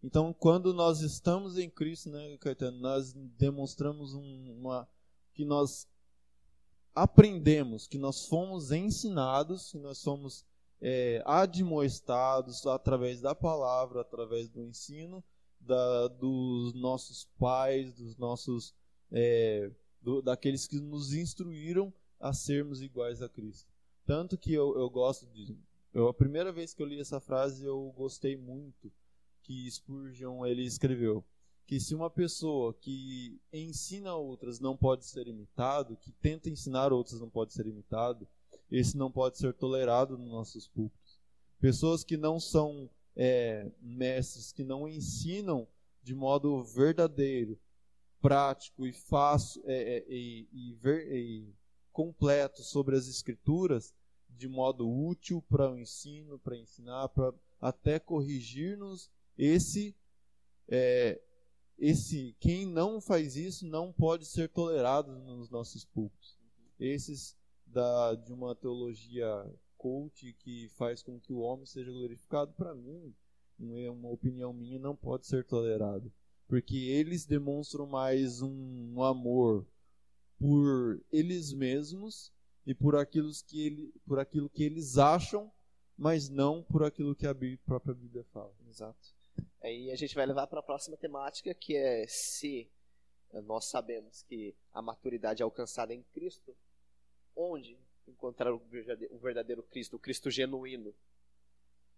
Então, quando nós estamos em Cristo, né, Caetano, nós demonstramos que nós aprendemos, que nós fomos ensinados, que nós somos admoestados através da palavra, através do ensino dos nossos pais, dos nossos daqueles que nos instruíram a sermos iguais a Cristo. Tanto que eu gosto a primeira vez que eu li essa frase, eu gostei muito, que Spurgeon ele escreveu, que se uma pessoa que ensina outras não pode ser imitado, que tenta ensinar outras não pode ser imitado, esse não pode ser tolerado nos nossos púlpitos. Pessoas que não são mestres, que não ensinam de modo verdadeiro, prático e fácil e completo sobre as Escrituras, de modo útil para o ensino, para ensinar, para até corrigir-nos, quem não faz isso não pode ser tolerado nos nossos púlpitos. Esses de uma teologia coach que faz com que o homem seja glorificado, para mim, uma opinião minha, não pode ser tolerado, porque eles demonstram mais um amor por eles mesmos e por aquilo que eles acham, mas não por aquilo que a própria Bíblia fala. Exato. Aí a gente vai levar para a próxima temática, que é se nós sabemos que a maturidade é alcançada em Cristo, onde encontrar o verdadeiro Cristo, o Cristo genuíno.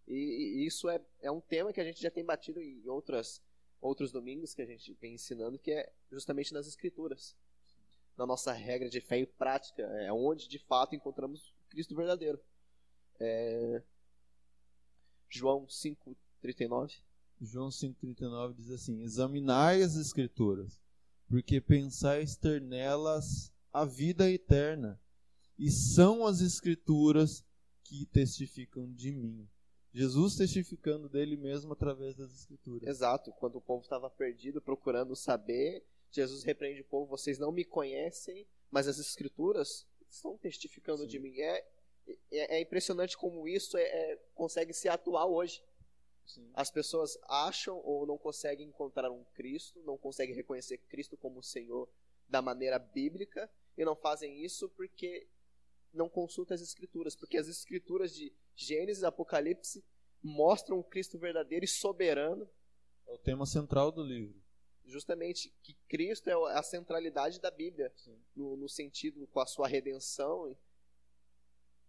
E isso é um tema que a gente já tem batido em outros domingos que a gente vem ensinando, que é justamente nas Escrituras. Na nossa regra de fé e prática, é onde de fato encontramos o Cristo verdadeiro. João 5:39. João 5,39 diz assim: examinai as Escrituras, porque pensais ter nelas a vida eterna, e são as Escrituras que testificam de mim. Jesus testificando dele mesmo através das Escrituras. Exato. Quando o povo estava perdido, procurando saber, Jesus repreende o povo: vocês não me conhecem, mas as Escrituras estão testificando Sim. de mim. É impressionante como isso consegue ser atual hoje. Sim. As pessoas acham ou não conseguem encontrar um Cristo, não conseguem reconhecer Cristo como Senhor da maneira bíblica, e não fazem isso porque não consultam as Escrituras, porque as Escrituras de Gênesis e Apocalipse mostram o Cristo verdadeiro e soberano. É o tema central do livro. Justamente, que Cristo é a centralidade da Bíblia, no sentido com a sua redenção,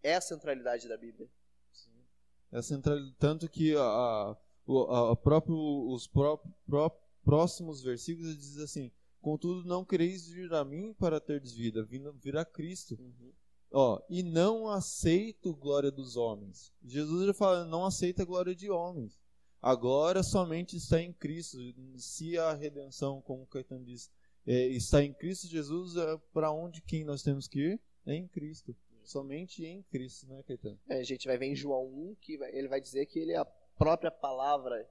é a centralidade da Bíblia. É tanto que os próximos versículos dizem assim: contudo não quereis vir a mim para terdes vida, vir a Cristo. E não aceito glória dos homens. Jesus já fala: não aceita a glória de homens. Agora somente está em Cristo. Se a redenção, como o Caetano diz, está em Cristo Jesus, para onde quem nós temos que ir? É em Cristo. Somente em Cristo, né, Caetano? A gente vai ver em João 1 que ele vai dizer que ele é a própria palavra,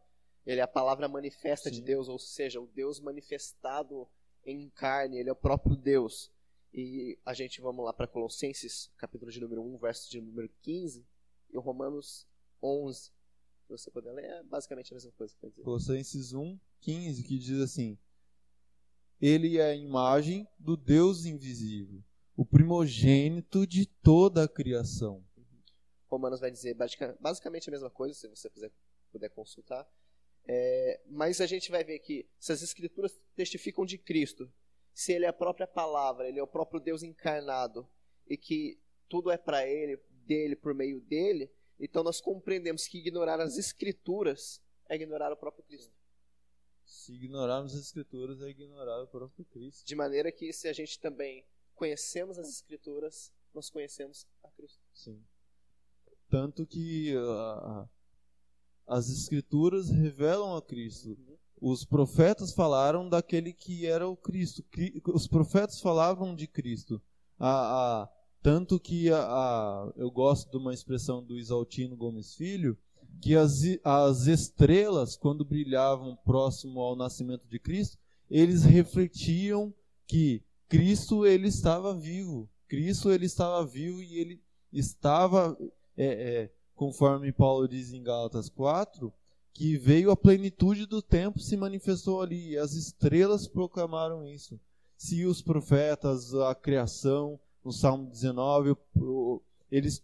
ele é a palavra manifesta Sim. de Deus, ou seja, o Deus manifestado em carne, ele é o próprio Deus. E a gente, vamos lá para Colossenses, capítulo de número 1, verso de número 15, e Romanos 11. Se você puder ler, é basicamente a mesma coisa que eu dizer. Colossenses 1, 15, que diz assim: ele é a imagem do Deus invisível, o primogênito de toda a criação. Romanos vai dizer basicamente a mesma coisa, se você puder consultar. Mas a gente vai ver que se as Escrituras testificam de Cristo, se Ele é a própria palavra, Ele é o próprio Deus encarnado, e que tudo é para Ele, dele, por meio dele, então nós compreendemos que ignorar as Escrituras é ignorar o próprio Cristo. Se ignorarmos as Escrituras é ignorar o próprio Cristo. De maneira que se a gente também conhecemos as Escrituras, nós conhecemos a Cristo. Sim. Tanto que as Escrituras revelam a Cristo. Os profetas falaram daquele que era o Cristo. Os profetas falavam de Cristo. Tanto que eu gosto de uma expressão do Isaltino Gomes Filho, que as estrelas, quando brilhavam próximo ao nascimento de Cristo, eles refletiam que Cristo ele estava vivo. Cristo ele estava vivo e ele estava, conforme Paulo diz em Gálatas 4, que veio a plenitude do tempo, se manifestou ali, e as estrelas proclamaram isso. Se os profetas, a criação, no Salmo 19,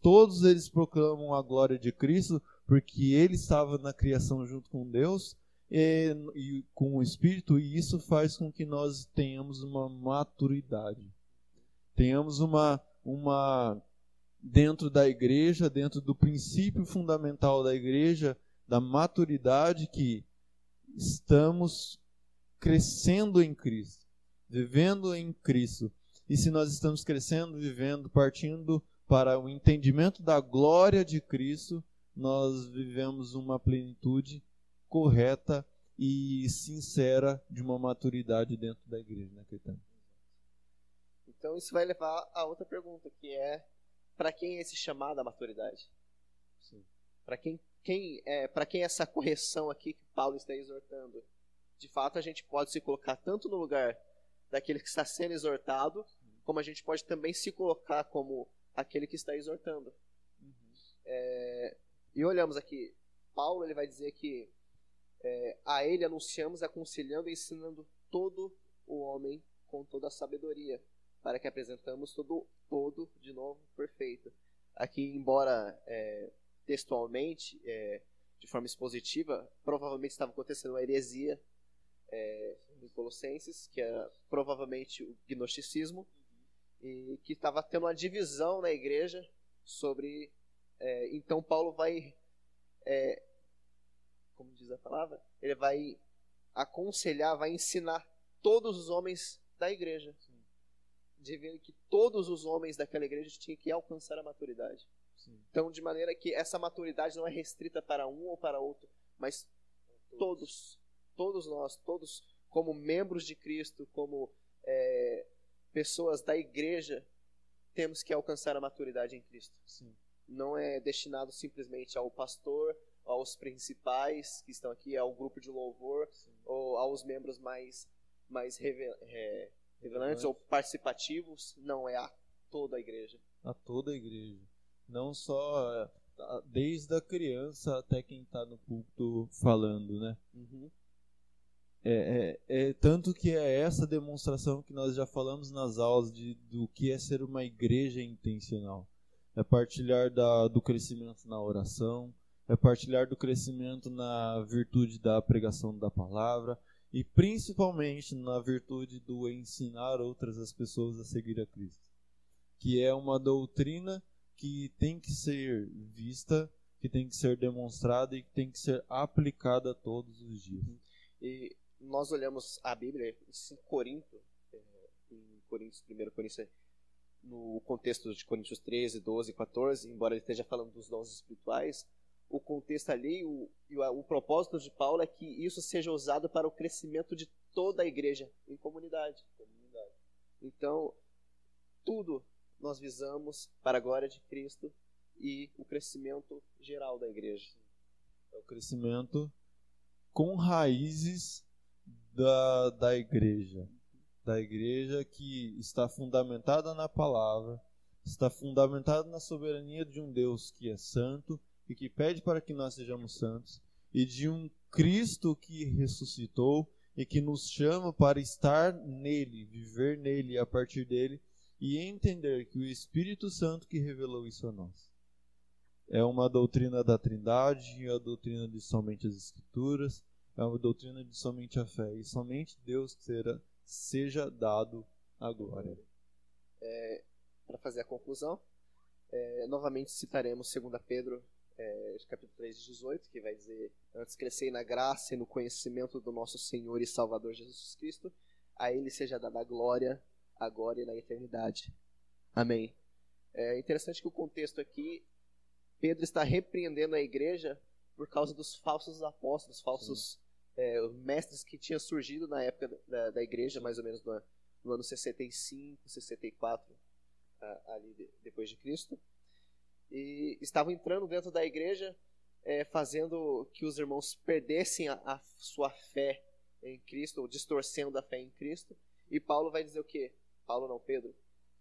todos eles proclamam a glória de Cristo, porque ele estava na criação junto com Deus e com o Espírito, e isso faz com que nós tenhamos uma maturidade. Tenhamos dentro da igreja, dentro do princípio fundamental da igreja, da maturidade, que estamos crescendo em Cristo, vivendo em Cristo. E se nós estamos crescendo, vivendo, partindo para o entendimento da glória de Cristo, nós vivemos uma plenitude correta e sincera de uma maturidade dentro da igreja, né, Caetano? Então isso vai levar a outra pergunta, que é: para quem é esse chamado à maturidade? Para quem essa correção aqui que Paulo está exortando? De fato, a gente pode se colocar tanto no lugar daquele que está sendo exortado, como a gente pode também se colocar como aquele que está exortando. E olhamos aqui, Paulo ele vai dizer que a ele anunciamos, aconselhando e ensinando todo o homem com toda a sabedoria, para que apresentamos todo de novo perfeito. Aqui, embora textualmente, de forma expositiva, provavelmente estava acontecendo uma heresia em Colossenses, que era provavelmente o gnosticismo, e que estava tendo uma divisão na igreja sobre... então Paulo vai, como diz a palavra, ele vai aconselhar, vai ensinar todos os homens da igreja, de ver que todos os homens daquela igreja tinham que alcançar a maturidade. Sim. Então, de maneira que essa maturidade não é restrita para um ou para outro, mas todos nós, todos como membros de Cristo, como pessoas da igreja, temos que alcançar a maturidade em Cristo. Sim. Não é destinado simplesmente ao pastor, aos principais que estão aqui, ao grupo de louvor, sim, ou aos membros mais revelantes ou participativos. Não, é a toda a igreja. A toda a igreja. Não só desde a criança até quem está no púlpito falando, né? Uhum. Tanto que é essa demonstração que nós já falamos nas aulas do que é ser uma igreja intencional. É partilhar do crescimento na oração, é partilhar do crescimento na virtude da pregação da palavra e principalmente na virtude do ensinar outras as pessoas a seguir a Cristo. Que é uma doutrina que tem que ser vista, que tem que ser demonstrada e que tem que ser aplicada todos os dias. E nós olhamos a Bíblia em Corinto, em 1 Coríntios, no contexto de Coríntios 13, 12, 14, embora ele esteja falando dos dons espirituais, o contexto ali, o propósito de Paulo é que isso seja usado para o crescimento de toda a igreja em comunidade. Então, tudo nós visamos para a glória de Cristo e o crescimento geral da igreja. É o crescimento com raízes da igreja que está fundamentada na palavra, está fundamentada na soberania de um Deus que é santo e que pede para que nós sejamos santos, e de um Cristo que ressuscitou e que nos chama para estar nele, viver nele, a partir dele, e entender que o Espírito Santo que revelou isso a nós. É uma doutrina da Trindade, é a doutrina de somente as Escrituras, é uma doutrina de somente a fé, e somente Deus seja dado a glória. Para fazer a conclusão, novamente citaremos 2 Pedro, capítulo 3, 18, que vai dizer: antes crescei na graça e no conhecimento do nosso Senhor e Salvador Jesus Cristo, a Ele seja dada a glória, agora e na eternidade. Amém. É interessante que o contexto aqui, Pedro está repreendendo a igreja por causa dos falsos apóstolos, falsos mestres que tinham surgido na época da igreja, mais ou menos no ano 65, 64, ali depois de Cristo. E estavam entrando dentro da igreja, fazendo que os irmãos perdessem a sua fé em Cristo, ou distorcendo a fé em Cristo. E Paulo vai dizer o quê? Paulo não, Pedro.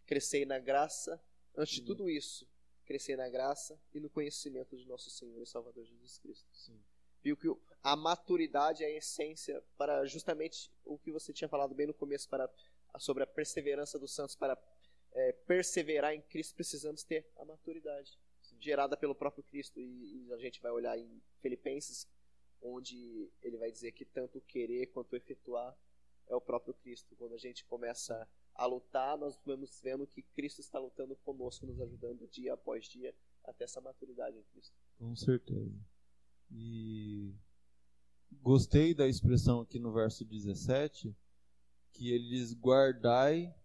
Crescei na graça, antes de tudo isso, crescer na graça e no conhecimento de nosso Senhor e Salvador Jesus Cristo. Sim. Viu que a maturidade é a essência para justamente o que você tinha falado bem no começo, sobre a perseverança dos santos. Para perseverar em Cristo, precisamos ter a maturidade, gerada pelo próprio Cristo. E a gente vai olhar em Filipenses, onde ele vai dizer que tanto o querer quanto o efetuar é o próprio Cristo. Quando a gente começa a lutar, nós vamos vendo que Cristo está lutando conosco, nos ajudando dia após dia até essa maturidade em Cristo. Com certeza. E gostei da expressão aqui no verso 17, que ele diz: guardai-vos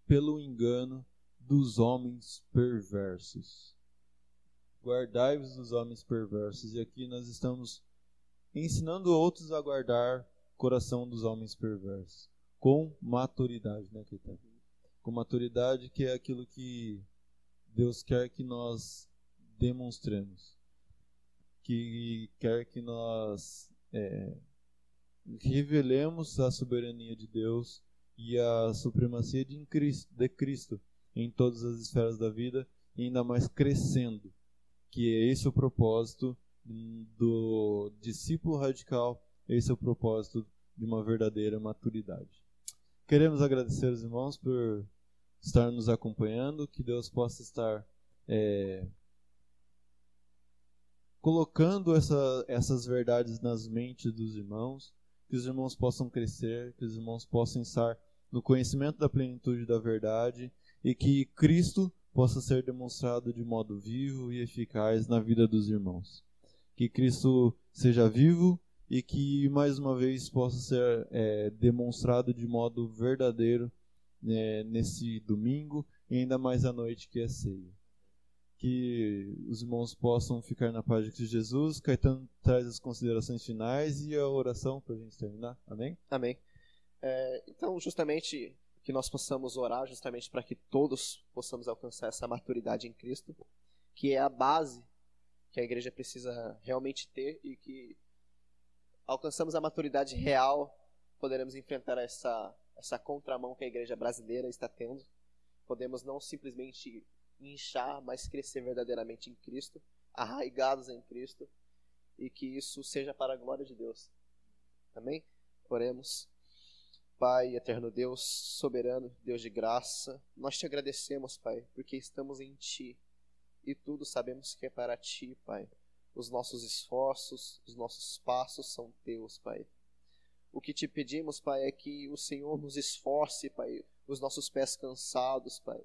pelo engano dos homens perversos. Guardai-vos dos homens perversos. E aqui nós estamos ensinando outros a guardar o coração dos homens perversos. Com maturidade, né, Keita? Com maturidade, que é aquilo que Deus quer que nós demonstremos. Que quer que nós revelemos a soberania de Deus e a supremacia de Cristo em todas as esferas da vida, e ainda mais crescendo. Que é esse o propósito do discípulo radical, esse é o propósito de uma verdadeira maturidade. Queremos agradecer os irmãos por estar nos acompanhando, que Deus possa estar colocando essas verdades nas mentes dos irmãos, que os irmãos possam crescer, que os irmãos possam estar no conhecimento da plenitude da verdade, e que Cristo possa ser demonstrado de modo vivo e eficaz na vida dos irmãos. Que Cristo seja vivo e que mais uma vez possa ser demonstrado de modo verdadeiro nesse domingo e ainda mais à noite, que é ceia. Que os irmãos possam ficar na paz de Cristo Jesus. Caetano traz as considerações finais e a oração para a gente terminar. Amém? Amém. Então, justamente, que nós possamos orar justamente para que todos possamos alcançar essa maturidade em Cristo, que é a base que a igreja precisa realmente ter, e que alcançamos a maturidade real, poderemos enfrentar essa contramão que a igreja brasileira está tendo. Podemos não simplesmente inchar, mas crescer verdadeiramente em Cristo, arraigados em Cristo, e que isso seja para a glória de Deus. Amém? Oremos. Pai, eterno Deus, soberano, Deus de graça, nós te agradecemos, Pai, porque estamos em Ti, e tudo sabemos que é para Ti, Pai. Os nossos esforços, os nossos passos são Teus, Pai. O que te pedimos, Pai, é que o Senhor nos esforce, Pai, os nossos pés cansados, Pai.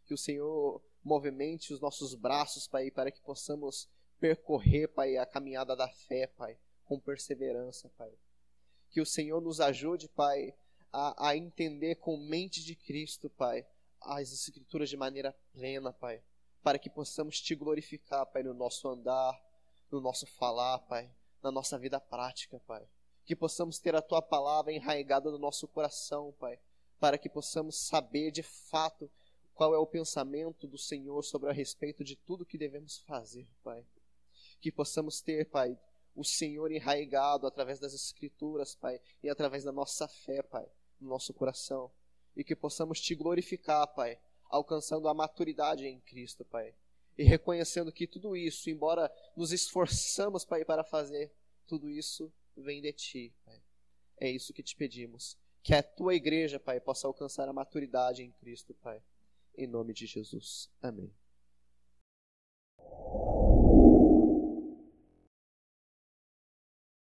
Que o Senhor movimente os nossos braços, Pai, para que possamos percorrer, Pai, a caminhada da fé, Pai, com perseverança, Pai. Que o Senhor nos ajude, Pai, a entender com mente de Cristo, Pai, as Escrituras de maneira plena, Pai, para que possamos Te glorificar, Pai, no nosso andar, no nosso falar, Pai, na nossa vida prática, Pai. Que possamos ter a Tua palavra enraizada no nosso coração, Pai, para que possamos saber de fato qual é o pensamento do Senhor sobre a respeito de tudo que devemos fazer, Pai. Que possamos ter, Pai, o Senhor enraizado através das Escrituras, Pai, e através da nossa fé, Pai, no nosso coração. E que possamos Te glorificar, Pai, alcançando a maturidade em Cristo, Pai. E reconhecendo que tudo isso, embora nos esforçamos, Pai, para fazer, tudo isso vem de Ti, Pai. É isso que Te pedimos. Que a Tua igreja, Pai, possa alcançar a maturidade em Cristo, Pai. Em nome de Jesus. Amém.